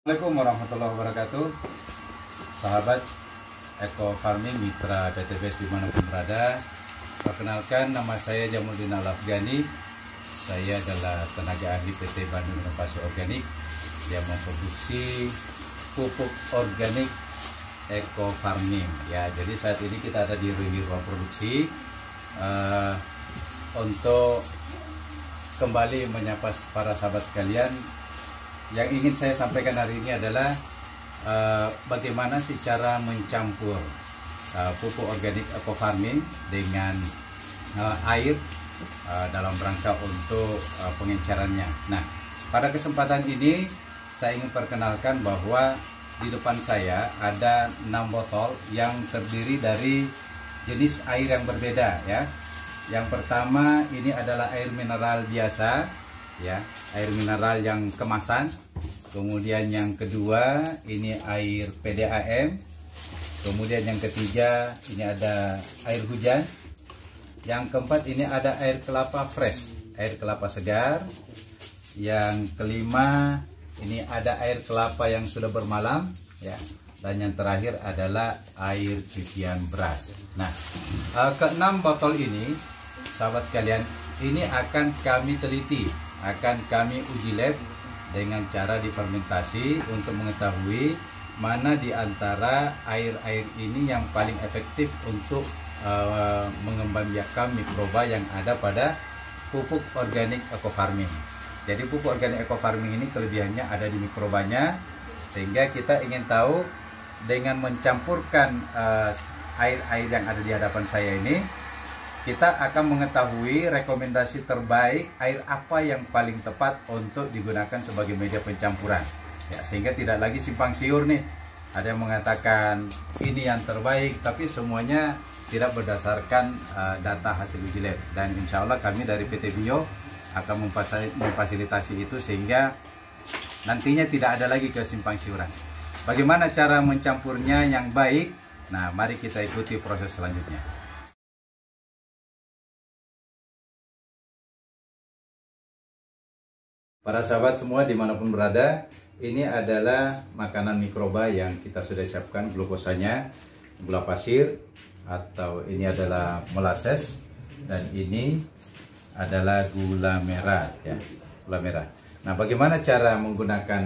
Assalamualaikum warahmatullahi wabarakatuh. Sahabat Eko Farming Mitra PTBS dimanapun berada, perkenalkan nama saya Jamuddin Al-Afghani. Saya adalah tenaga ahli PT Bandung Inovasi Organik yang memproduksi pupuk organik Eko Farming. Ya, jadi saat ini kita ada di ruang produksi untuk kembali menyapa para sahabat sekalian. Yang ingin saya sampaikan hari ini adalah bagaimana sih cara mencampur pupuk organik Eko Farming dengan air dalam rangka untuk pengencerannya. Nah, pada kesempatan ini saya ingin perkenalkan bahwa di depan saya ada 6 botol yang terdiri dari jenis air yang berbeda ya. Yang pertama ini adalah air mineral biasa ya, air mineral yang kemasan. Kemudian yang kedua ini air PDAM. Kemudian yang ketiga ini ada air hujan. Yang keempat ini ada air kelapa fresh, air kelapa segar. Yang kelima ini ada air kelapa yang sudah bermalam ya. Dan yang terakhir adalah air cucian beras. Nah, keenam botol ini sahabat sekalian, ini akan kami teliti, akan kami uji lab dengan cara difermentasi untuk mengetahui mana di antara air-air ini yang paling efektif untuk mengembangbiakkan mikroba yang ada pada pupuk organik Eko Farming. Jadi pupuk organik Eko Farming ini kelebihannya ada di mikrobanya, sehingga kita ingin tahu dengan mencampurkan air-air yang ada di hadapan saya ini, kita akan mengetahui rekomendasi terbaik air apa yang paling tepat untuk digunakan sebagai media pencampuran ya, sehingga tidak lagi simpang siur nih. Ada yang mengatakan ini yang terbaik, tapi semuanya tidak berdasarkan data hasil uji lab. Dan insya Allah kami dari PT Bio akan memfasilitasi itu sehingga nantinya tidak ada lagi kesimpang siuran. Bagaimana cara mencampurnya yang baik? Nah, mari kita ikuti proses selanjutnya. Para sahabat semua dimanapun berada, ini adalah makanan mikroba yang kita sudah siapkan glukosanya, gula pasir, atau ini adalah molasses, dan ini adalah gula merah ya, gula merah. Nah, bagaimana cara menggunakan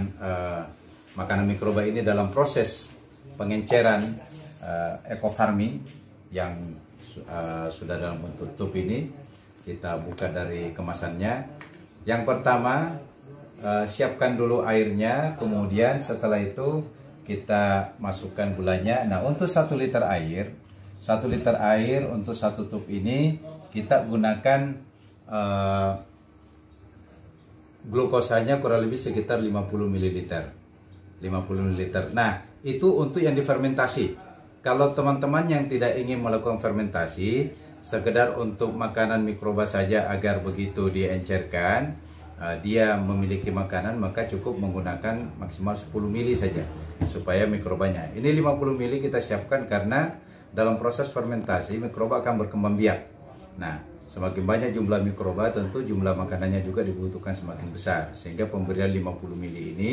makanan mikroba ini dalam proses pengenceran Eko Farming yang sudah dalam bentuk tube ini? Kita buka dari kemasannya. Yang pertama, siapkan dulu airnya, kemudian setelah itu kita masukkan gulanya. Nah, untuk 1 liter air, 1 liter air untuk 1 tub ini kita gunakan glukosanya kurang lebih sekitar 50 ml. 50 ml. Nah, itu untuk yang difermentasi. Kalau teman-teman yang tidak ingin melakukan fermentasi, sekedar untuk makanan mikroba saja agar begitu diencerkan dia memiliki makanan, maka cukup menggunakan maksimal 10 mili saja supaya mikrobanya. Ini 50 mili kita siapkan karena dalam proses fermentasi mikroba akan berkembang biak. Nah, semakin banyak jumlah mikroba tentu jumlah makanannya juga dibutuhkan semakin besar, sehingga pemberian 50 mili ini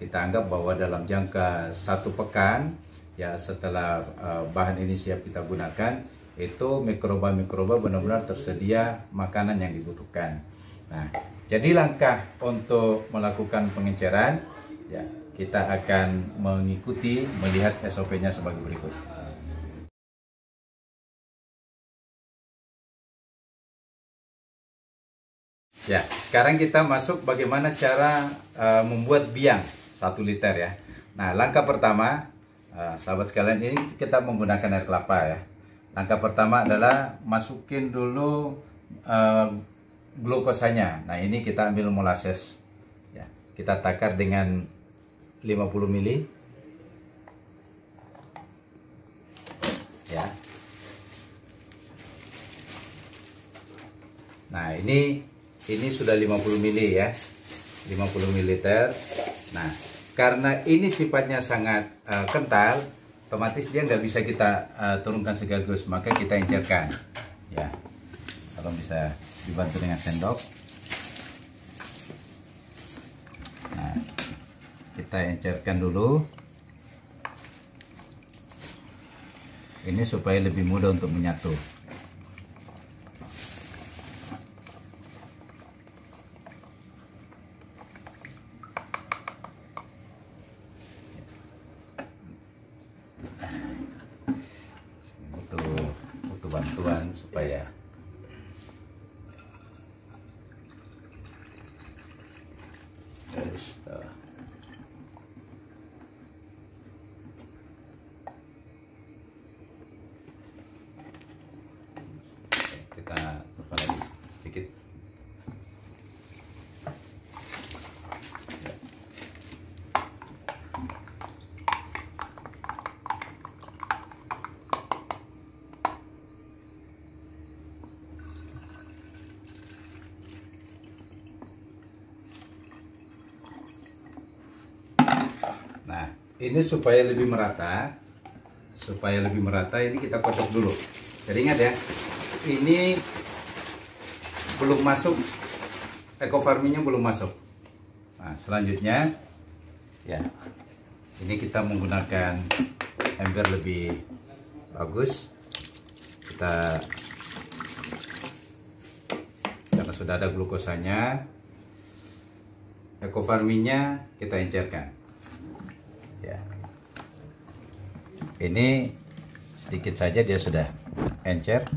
kita anggap bahwa dalam jangka 1 pekan ya setelah bahan ini siap kita gunakan, itu mikroba-mikroba benar-benar tersedia makanan yang dibutuhkan. Nah, jadi langkah untuk melakukan pengenceran ya, kita akan mengikuti melihat SOP-nya sebagai berikut. Ya, sekarang kita masuk bagaimana cara membuat biang 1 liter ya. Nah, langkah pertama, sahabat sekalian, ini kita menggunakan air kelapa ya. Langkah pertama adalah masukin dulu glukosanya. Nah, ini kita ambil molasses ya. Kita takar dengan 50 mili ya. Nah, ini sudah 50 mili ya. 50 ml. Nah, karena ini sifatnya sangat kental, otomatis dia nggak bisa kita turunkan sekaligus, maka kita encerkan ya. Kalau bisa dibantu dengan sendok. Nah, kita encerkan dulu. Ini supaya lebih mudah untuk menyatu. Butuh bantuan supaya kita lupa lagi sedikit. Nah, ini supaya lebih merata, ini kita kocok dulu. Jadi ingat ya, ini belum masuk, eco farmingnya belum masuk. Nah, selanjutnya ya, ini kita menggunakan ember lebih bagus. Kita, karena sudah ada glukosanya, eco farmingnya kita encerkan. Ya, ini sedikit saja dia sudah encer.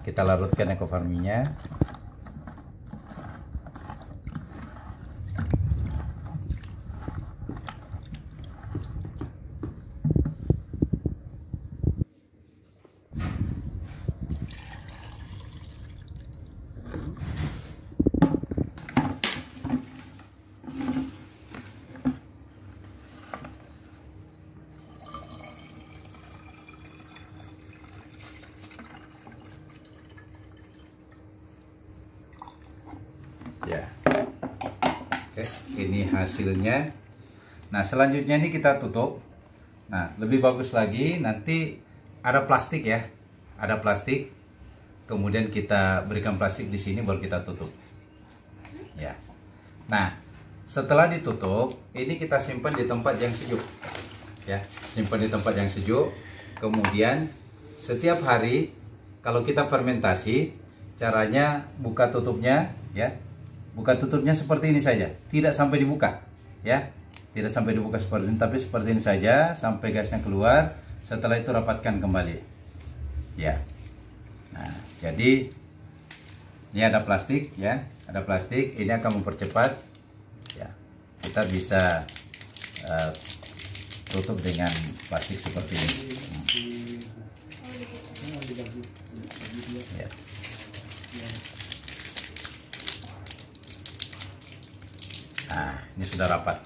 Kita larutkan eco farmingnya. Ya, oke, ini hasilnya. Nah, selanjutnya ini kita tutup. Nah, lebih bagus lagi nanti ada plastik ya, ada plastik. Kemudian kita berikan plastik di sini baru kita tutup. Ya. Nah, setelah ditutup, ini kita simpan di tempat yang sejuk. Ya, simpan di tempat yang sejuk. Kemudian setiap hari kalau kita fermentasi, caranya buka tutupnya ya. Buka tutupnya seperti ini saja, tidak sampai dibuka ya, tidak sampai dibuka seperti ini, tapi seperti ini saja sampai gasnya keluar. Setelah itu rapatkan kembali ya. Nah, jadi ini ada plastik ya, ada plastik, ini akan mempercepat ya. Kita bisa tutup dengan plastik seperti ini ya. Nah, ini sudah rapat.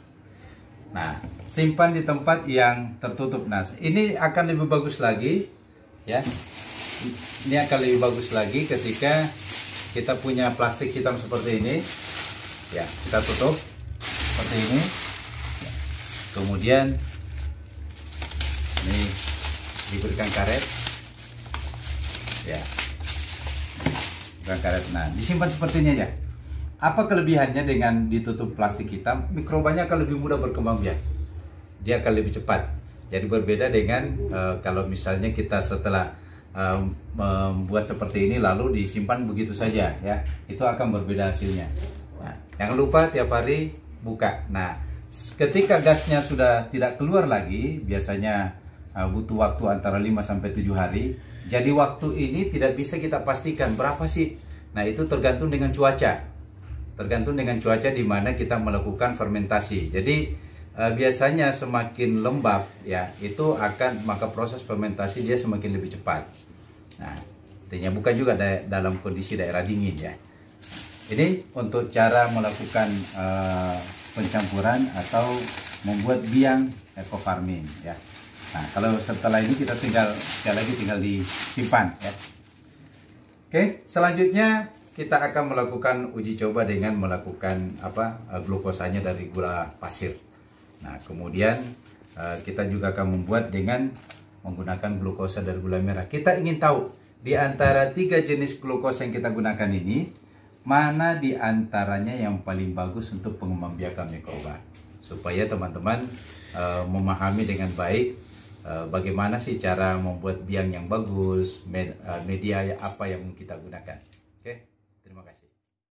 Nah, simpan di tempat yang tertutup. Nah, ini akan lebih bagus lagi ya. Ini akan lebih bagus lagi ketika kita punya plastik hitam seperti ini. Ya, kita tutup seperti ini. Kemudian ini diberikan karet. Ya. Berikan karet. Nah, disimpan seperti ini aja. Apa kelebihannya dengan ditutup plastik hitam? Mikrobanya akan lebih mudah berkembang biak. Dia akan lebih cepat. Jadi berbeda dengan kalau misalnya kita setelah membuat seperti ini lalu disimpan begitu saja ya. Itu akan berbeda hasilnya. Nah, jangan lupa tiap hari buka. Nah, ketika gasnya sudah tidak keluar lagi, biasanya butuh waktu antara 5 sampai 7 hari. Jadi waktu ini tidak bisa kita pastikan berapa sih. Nah, itu tergantung dengan cuaca. Tergantung dengan cuaca di mana kita melakukan fermentasi. Jadi biasanya semakin lembab ya, itu akan, maka proses fermentasi dia semakin lebih cepat. Nah, artinya bukan juga dalam kondisi daerah dingin ya. Ini untuk cara melakukan pencampuran atau membuat biang eco farming ya. Nah, kalau setelah ini kita sekali lagi tinggal disimpan ya. Oke, selanjutnya kita akan melakukan uji coba dengan melakukan glukosanya dari gula pasir. Nah, kemudian kita juga akan membuat dengan menggunakan glukosa dari gula merah. Kita ingin tahu di antara 3 jenis glukosa yang kita gunakan ini, mana di antaranya yang paling bagus untuk pengembangbiakan mikroba. supaya teman-teman memahami dengan baik bagaimana sih cara membuat biang yang bagus, media apa yang kita gunakan. Oke, terima kasih.